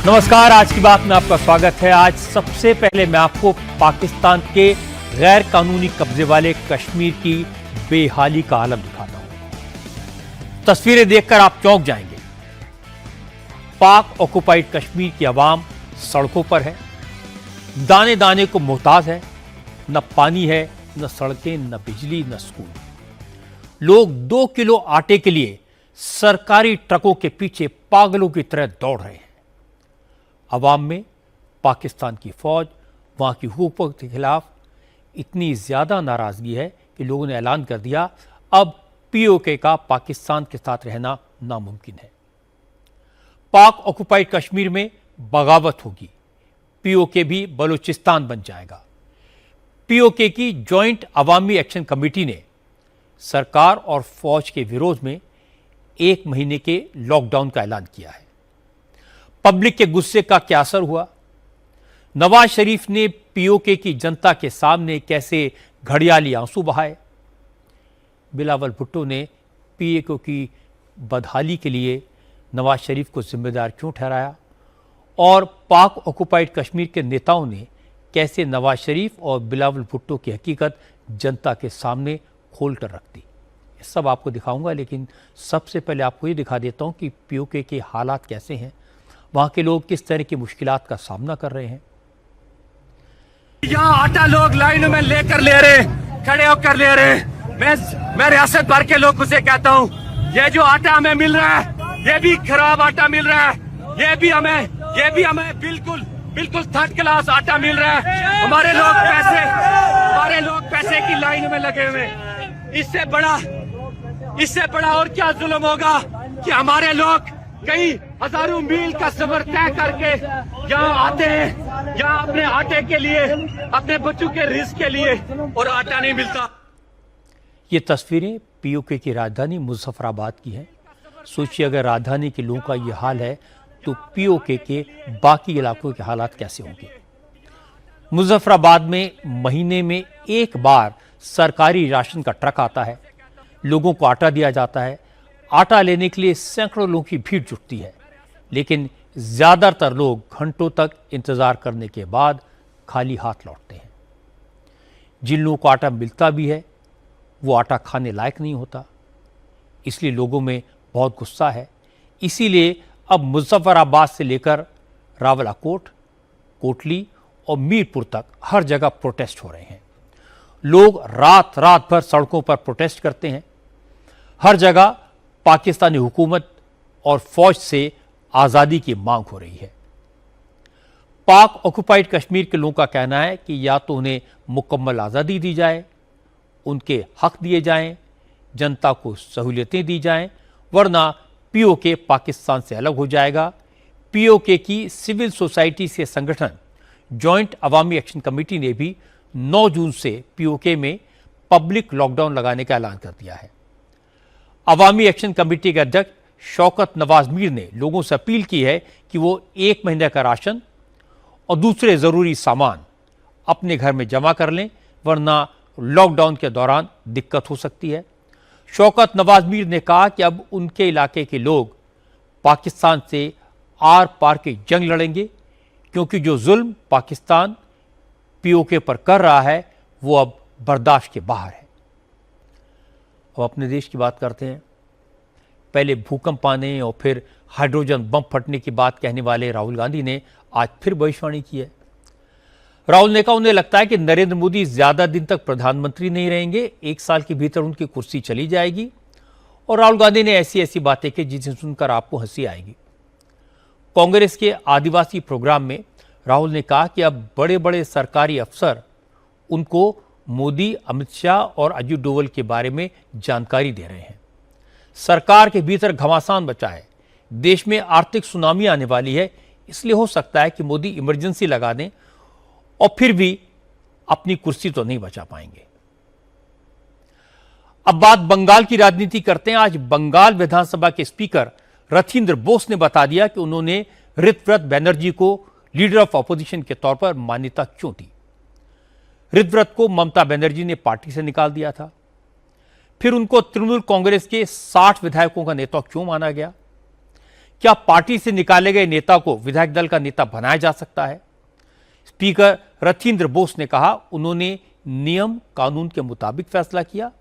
नमस्कार, आज की बात में आपका स्वागत है। आज सबसे पहले मैं आपको पाकिस्तान के गैर कानूनी कब्जे वाले कश्मीर की बेहाली का आलम दिखाता हूं। तस्वीरें देखकर आप चौंक जाएंगे। पाक ऑक्युपाइड कश्मीर की आवाम सड़कों पर है, दाने दाने को मोहताज है। न पानी है, न सड़कें, न बिजली, न स्कूल। लोग 2 किलो आटे के लिए सरकारी ट्रकों के पीछे पागलों की तरह दौड़ रहे हैं। अवाम में पाकिस्तान की फौज, वहां की हुकूमत के खिलाफ इतनी ज्यादा नाराजगी है कि लोगों ने ऐलान कर दिया अब पीओके का पाकिस्तान के साथ रहना नामुमकिन है। पाक ऑक्युपाइड कश्मीर में बगावत होगी, पीओके भी बलूचिस्तान बन जाएगा। पीओके की जॉइंट अवामी एक्शन कमेटी ने सरकार और फौज के विरोध में 1 महीने के लॉकडाउन का ऐलान किया है। पब्लिक के गुस्से का क्या असर हुआ? नवाज शरीफ ने पीओके की जनता के सामने कैसे घड़ियाली आंसू बहाए? बिलावल भुट्टो ने पीओके की बदहाली के लिए नवाज शरीफ को जिम्मेदार क्यों ठहराया? और पाक ऑक्युपाइड कश्मीर के नेताओं ने कैसे नवाज शरीफ और बिलावल भुट्टो की हकीकत जनता के सामने खोल कर रख दी? ये सब आपको दिखाऊंगा, लेकिन सबसे पहले आपको ये दिखा देता हूं कि पीओके के हालात कैसे हैं, वहां के लोग किस तरह की मुश्किलात का सामना कर रहे हैं। यहाँ आटा लोग लाइन में लेकर ले रहे, खड़े होकर ले रहे। मैं रियासत भर के लोगों से कहता हूँ, ये जो आटा हमें मिल रहा है ये भी खराब आटा मिल रहा है। ये भी हमें बिल्कुल थर्ड क्लास आटा मिल रहा है। हमारे लोग पैसे की लाइन में लगे हुए। इससे बड़ा और क्या जुल्म होगा कि हमारे लोग कई हजारों मील का सफर तय करके यहाँ आते हैं, यहाँ अपने आटे के लिए, अपने बच्चों के रिस्क के लिए, और आटा नहीं मिलता। ये तस्वीरें पीओके की राजधानी मुजफ्फराबाद की हैं। सोचिए, अगर राजधानी के लोगों का ये हाल है तो पीओके के बाकी इलाकों के हालात कैसे होंगे? मुजफ्फराबाद में महीने में 1 बार सरकारी राशन का ट्रक आता है, लोगों को आटा दिया जाता है। आटा लेने के लिए सैकड़ों लोगों की भीड़ जुटती है, लेकिन ज्यादातर लोग घंटों तक इंतजार करने के बाद खाली हाथ लौटते हैं। जिन लोगों को आटा मिलता भी है वो आटा खाने लायक नहीं होता, इसलिए लोगों में बहुत गुस्सा है। इसीलिए अब मुजफ्फराबाद से लेकर रावलाकोट, कोटली और मीरपुर तक हर जगह प्रोटेस्ट हो रहे हैं। लोग रात भर सड़कों पर प्रोटेस्ट करते हैं। हर जगह पाकिस्तानी हुकूमत और फौज से आज़ादी की मांग हो रही है। पाक ऑक्युपाइड कश्मीर के लोगों का कहना है कि या तो उन्हें मुकम्मल आज़ादी दी जाए, उनके हक दिए जाएं, जनता को सहूलियतें दी जाएं, वरना पीओके पाकिस्तान से अलग हो जाएगा। पीओके की सिविल सोसाइटी से संगठन जॉइंट अवामी एक्शन कमेटी ने भी 9 जून से पीओके में पब्लिक लॉकडाउन लगाने का ऐलान कर दिया है। अवामी एक्शन कमेटी के अध्यक्ष शौकत नवाज मीर ने लोगों से अपील की है कि वो 1 महीने का राशन और दूसरे जरूरी सामान अपने घर में जमा कर लें, वरना लॉकडाउन के दौरान दिक्कत हो सकती है। शौकत नवाज मीर ने कहा कि अब उनके इलाके के लोग पाकिस्तान से आर पार की जंग लड़ेंगे, क्योंकि जो जुल्म पाकिस्तान पीओके पर कर रहा है वो अब बर्दाश्त के बाहर है। अब अपने देश की बात करते हैं। पहले भूकंप आने और फिर हाइड्रोजन बम फटने की बात कहने वाले राहुल गांधी ने आज फिर भविष्यवाणी की है। राहुल ने कहा उन्हें लगता है कि नरेंद्र मोदी ज्यादा दिन तक प्रधानमंत्री नहीं रहेंगे, 1 साल के भीतर उनकी कुर्सी चली जाएगी। और राहुल गांधी ने ऐसी बातें की जिन्हें सुनकर आपको हंसी आएगी। कांग्रेस के आदिवासी प्रोग्राम में राहुल ने कहा कि अब बड़े बड़े सरकारी अफसर उनको मोदी, अमित शाह और अजीत डोवल के बारे में जानकारी दे रहे हैं। सरकार के भीतर घमासान बचा है, देश में आर्थिक सुनामी आने वाली है, इसलिए हो सकता है कि मोदी इमरजेंसी लगा दें और फिर भी अपनी कुर्सी तो नहीं बचा पाएंगे। अब बात बंगाल की राजनीति करते हैं। आज बंगाल विधानसभा के स्पीकर रथिंद्र बोस ने बता दिया कि उन्होंने ऋतव्रत बनर्जी को लीडर ऑफ अपोजिशन के तौर पर मान्यता क्यों दी। ऋतव्रत को ममता बनर्जी ने पार्टी से निकाल दिया था, फिर उनको तृणमूल कांग्रेस के 60 विधायकों का नेता क्यों माना गया? क्या पार्टी से निकाले गए नेता को विधायक दल का नेता बनाया जा सकता है? स्पीकर रथिंद्र बोस ने कहा उन्होंने नियम कानून के मुताबिक फैसला किया।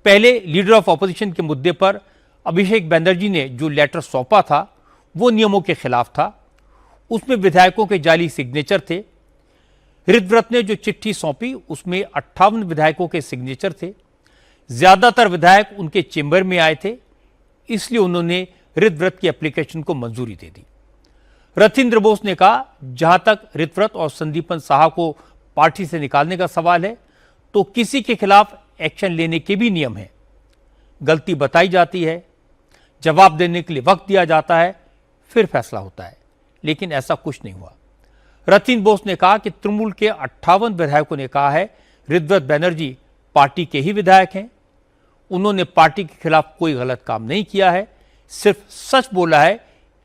पहले लीडर ऑफ ऑपोजिशन के मुद्दे पर अभिषेक बैनर्जी ने जो लेटर सौंपा था वो नियमों के खिलाफ था। उसमें विधायकों के जाली सिग्नेचर थे। हृदव्रत ने जो चिट्ठी सौंपी उसमें 58 विधायकों के सिग्नेचर थे। ज्यादातर विधायक उनके चेंबर में आए थे, इसलिए उन्होंने हृदव्रत की एप्लीकेशन को मंजूरी दे दी। रथिंद्र बोस ने कहा जहां तक हृदव्रत और संदीपन साहा को पार्टी से निकालने का सवाल है तो किसी के खिलाफ एक्शन लेने के भी नियम हैं। गलती बताई जाती है, जवाब देने के लिए वक्त दिया जाता है, फिर फैसला होता है, लेकिन ऐसा कुछ नहीं हुआ। रथिंद्र बोस ने कहा कि तृणमूल के 58 विधायकों ने कहा है हृदव्रत बैनर्जी पार्टी के ही विधायक हैं, उन्होंने पार्टी के खिलाफ कोई गलत काम नहीं किया है, सिर्फ सच बोला है,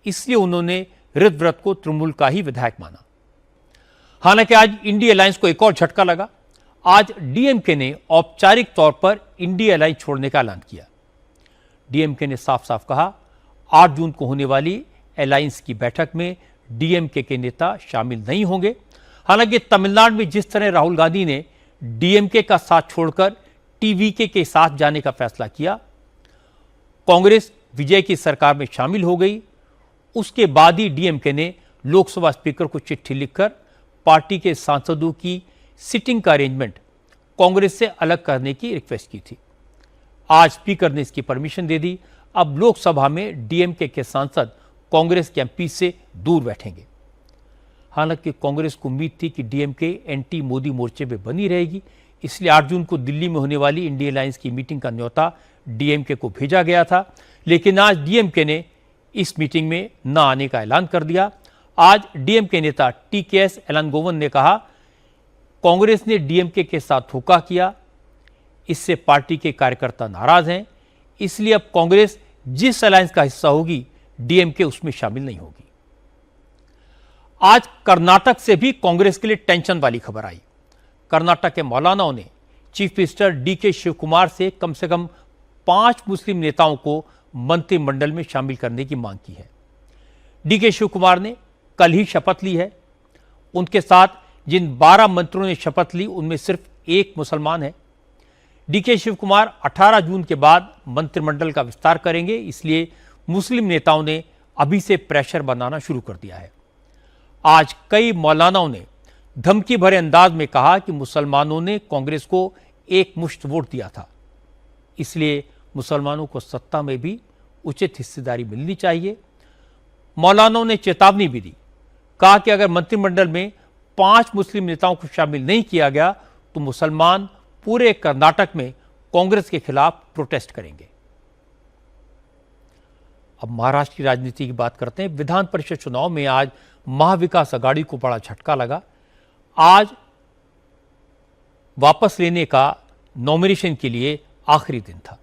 इसलिए उन्होंने हृदव्रत को तृणमूल का ही विधायक माना। हालांकि आज इंडिया अलायंस को एक और झटका लगा। आज डीएमके ने औपचारिक तौर पर इंडिया अलायंस छोड़ने का ऐलान किया। डीएमके ने साफ साफ कहा 8 जून को होने वाली अलायंस की बैठक में डीएमके के नेता शामिल नहीं होंगे। हालांकि तमिलनाडु में जिस तरह राहुल गांधी ने डीएमके का साथ छोड़कर टीवीके के साथ जाने का फैसला किया, कांग्रेस विजय की सरकार में शामिल हो गई, उसके बाद ही डीएमके ने लोकसभा स्पीकर को चिट्ठी लिखकर पार्टी के सांसदों की सिटिंग का अरेंजमेंट कांग्रेस से अलग करने की रिक्वेस्ट की थी। आज स्पीकर ने इसकी परमिशन दे दी। अब लोकसभा में डीएमके के सांसद कांग्रेस के एमपी से दूर बैठेंगे। हालांकि कांग्रेस को उम्मीद थी कि डीएमके एंटी मोदी मोर्चे में बनी रहेगी, इसलिए 8 जून को दिल्ली में होने वाली इंडिया अलायंस की मीटिंग का न्योता डीएमके को भेजा गया था, लेकिन आज डीएमके ने इस मीटिंग में न आने का ऐलान कर दिया। आज डीएमके नेता टीकेएस एलानगोवन ने कहा कांग्रेस ने डीएमके के साथ धोखा किया, इससे पार्टी के कार्यकर्ता नाराज हैं, इसलिए अब कांग्रेस जिस अलायंस का हिस्सा होगी डीएमके उसमें शामिल नहीं होगी। आज कर्नाटक से भी कांग्रेस के लिए टेंशन वाली खबर आई। कर्नाटक के मौलानाओं ने चीफ मिनिस्टर डीके शिवकुमार से कम 5 मुस्लिम नेताओं को मंत्रिमंडल में शामिल करने की मांग की है। डीके शिवकुमार ने कल ही शपथ ली है। उनके साथ जिन 12 मंत्रियों ने शपथ ली उनमें सिर्फ एक मुसलमान है। डीके शिवकुमार 18 जून के बाद मंत्रिमंडल का विस्तार करेंगे, इसलिए मुस्लिम नेताओं ने अभी से प्रेशर बनाना शुरू कर दिया है। आज कई मौलानाओं ने धमकी भरे अंदाज में कहा कि मुसलमानों ने कांग्रेस को एक मुश्त वोट दिया था, इसलिए मुसलमानों को सत्ता में भी उचित हिस्सेदारी मिलनी चाहिए। मौलानाओं ने चेतावनी भी दी, कहा कि अगर मंत्रिमंडल में 5 मुस्लिम नेताओं को शामिल नहीं किया गया तो मुसलमान पूरे कर्नाटक में कांग्रेस के खिलाफ प्रोटेस्ट करेंगे। अब महाराष्ट्र की राजनीति की बात करते हैं। विधान परिषद चुनाव में आज महाविकास अघाड़ी को बड़ा झटका लगा। आज वापस लेने का नॉमिनेशन के लिए आखिरी दिन था।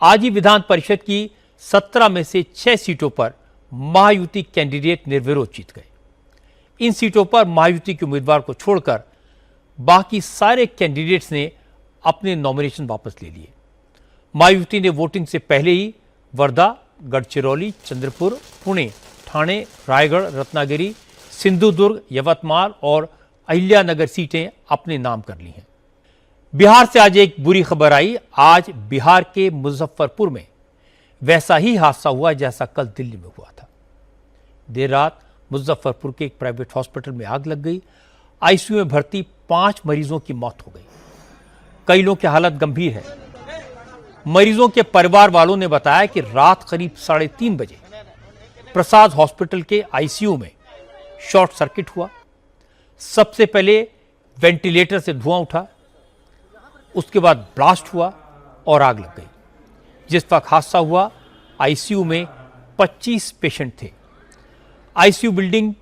आज ही विधान परिषद की 17 में से 6 सीटों पर महायुति कैंडिडेट निर्विरोध जीत गए। इन सीटों पर महायुति के उम्मीदवार को छोड़कर बाकी सारे कैंडिडेट्स ने अपने नॉमिनेशन वापस ले लिए। महायुति ने वोटिंग से पहले ही वर्धा, गढ़चिरौली, चंद्रपुर, पुणे, ठाणे, रायगढ़, रत्नागिरी, सिंधुदुर्ग, यवतमाल और अहिल्यानगर सीटें अपने नाम कर ली हैं। बिहार से आज एक बुरी खबर आई। आज बिहार के मुजफ्फरपुर में वैसा ही हादसा हुआ जैसा कल दिल्ली में हुआ था। देर रात मुजफ्फरपुर के एक प्राइवेट हॉस्पिटल में आग लग गई। आईसीयू में भर्ती 5 मरीजों की मौत हो गई। कई लोगों की हालत गंभीर है। मरीजों के परिवार वालों ने बताया कि रात करीब 3:30 बजे प्रसाद हॉस्पिटल के आईसीयू में शॉर्ट सर्किट हुआ। सबसे पहले वेंटिलेटर से धुआं उठा, उसके बाद ब्लास्ट हुआ और आग लग गई। जिस वक्त हादसा हुआ आईसीयू में 25 पेशेंट थे। आईसीयू बिल्डिंग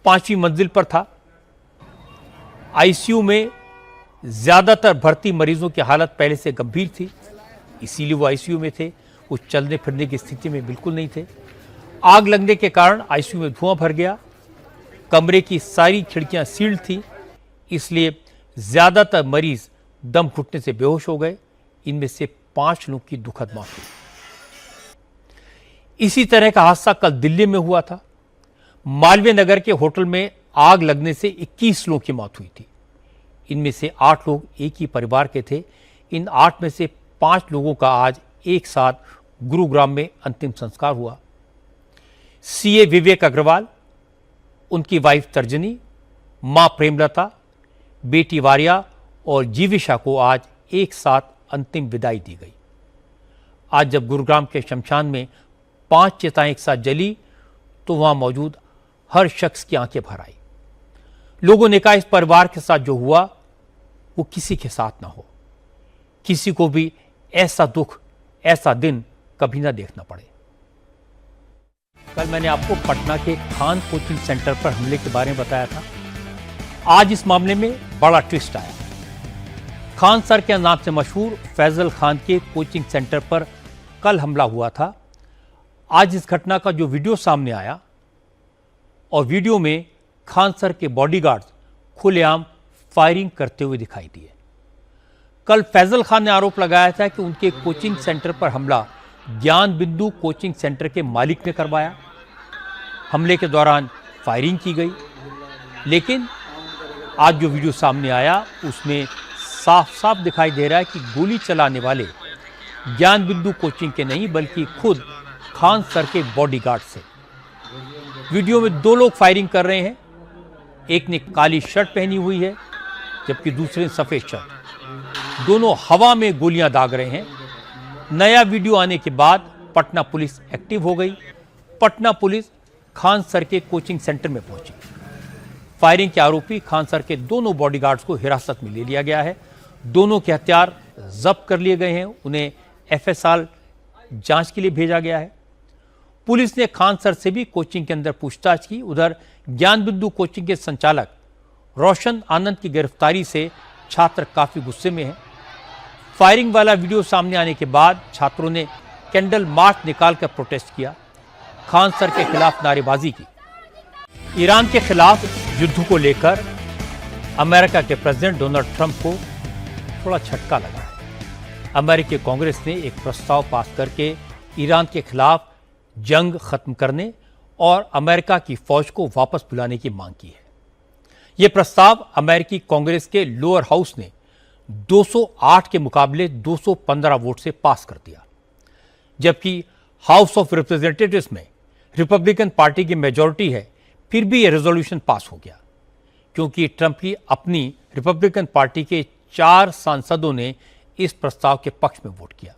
5वीं मंजिल पर था। आईसीयू में ज्यादातर भर्ती मरीजों की हालत पहले से गंभीर थी, इसीलिए वो आईसीयू में थे। वो चलने फिरने की स्थिति में बिल्कुल नहीं थे। आग लगने के कारण आईसीयू में धुआं भर गया। कमरे की सारी खिड़कियां सील्ड थी, इसलिए ज्यादातर मरीज दम घुटने से बेहोश हो गए। इनमें से 5 लोगों की दुखद मौत हुई। इसी तरह का हादसा कल दिल्ली में हुआ था। मालवीय नगर के होटल में आग लगने से 21 लोगों की मौत हुई थी। इनमें से 8 लोग एक ही परिवार के थे। इन 8 में से 5 लोगों का आज एक साथ गुरुग्राम में अंतिम संस्कार हुआ। सीए विवेक अग्रवाल, उनकी वाइफ तर्जनी, मां प्रेमलता, बेटी वारिया और जीविशा को आज एक साथ अंतिम विदाई दी गई। आज जब गुरुग्राम के शमशान में 5 चिताएं एक साथ जली तो वहां मौजूद हर शख्स की आंखें भर आई। लोगों ने कहा इस परिवार के साथ जो हुआ वो किसी के साथ ना हो, किसी को भी ऐसा दुख, ऐसा दिन कभी ना देखना पड़े। कल मैंने आपको पटना के खान कोचिंग सेंटर पर हमले के बारे में बताया था। आज इस मामले में बड़ा ट्विस्ट आया। खान सर के नाम से मशहूर फैजल खान के कोचिंग सेंटर पर कल हमला हुआ था। आज इस घटना का जो वीडियो सामने आया और वीडियो में खान सर के बॉडीगार्ड्स खुलेआम फायरिंग करते हुए दिखाई दिए। कल फैजल खान ने आरोप लगाया था कि उनके कोचिंग सेंटर पर हमला ज्ञान बिंदु कोचिंग सेंटर के मालिक ने करवाया। हमले के दौरान फायरिंग की गई, लेकिन आज जो वीडियो सामने आया उसमें साफ साफ दिखाई दे रहा है कि गोली चलाने वाले ज्ञान बिंदु कोचिंग के नहीं बल्कि खुद खान सर के बॉडीगार्ड से। वीडियो में 2 लोग फायरिंग कर रहे हैं। एक ने काली शर्ट पहनी हुई है जबकि दूसरे ने सफेद शर्ट। दोनों हवा में गोलियां दाग रहे हैं। नया वीडियो आने के बाद पटना पुलिस एक्टिव हो गई। पटना पुलिस खान सर के कोचिंग सेंटर में पहुंची। फायरिंग के आरोपी खान सर के दोनों बॉडीगार्ड्स को हिरासत में ले लिया गया है। दोनों के हथियार जब्त कर लिए गए हैं। उन्हें एफएसएल जांच के लिए भेजा गया है। पुलिस ने खान सर से भी कोचिंग के अंदर पूछताछ की। उधर ज्ञान बिंदु कोचिंग के संचालक रोशन आनंद की गिरफ्तारी से छात्र काफी गुस्से में हैं। फायरिंग वाला वीडियो सामने आने के बाद छात्रों ने कैंडल मार्च निकालकर प्रोटेस्ट किया, खान सर के खिलाफ नारेबाजी की। ईरान के खिलाफ युद्ध को लेकर अमेरिका के प्रेसिडेंट डोनाल्ड ट्रंप को थोड़ा झटका लगा है। अमेरिकी कांग्रेस ने एक प्रस्ताव पास करके ईरान के खिलाफ जंग खत्म करने और अमेरिका की फौज को वापस बुलाने की मांग की है। यह प्रस्ताव अमेरिकी कांग्रेस के लोअर हाउस ने 208 के मुकाबले 215 वोट से पास कर दिया, जबकि हाउस ऑफ रिप्रेजेंटेटिव्स में रिपब्लिकन पार्टी की मेजॉरिटी है। फिर भी यह रेजोल्यूशन पास हो गया क्योंकि ट्रंप की अपनी रिपब्लिकन पार्टी के 4 सांसदों ने इस प्रस्ताव के पक्ष में वोट किया।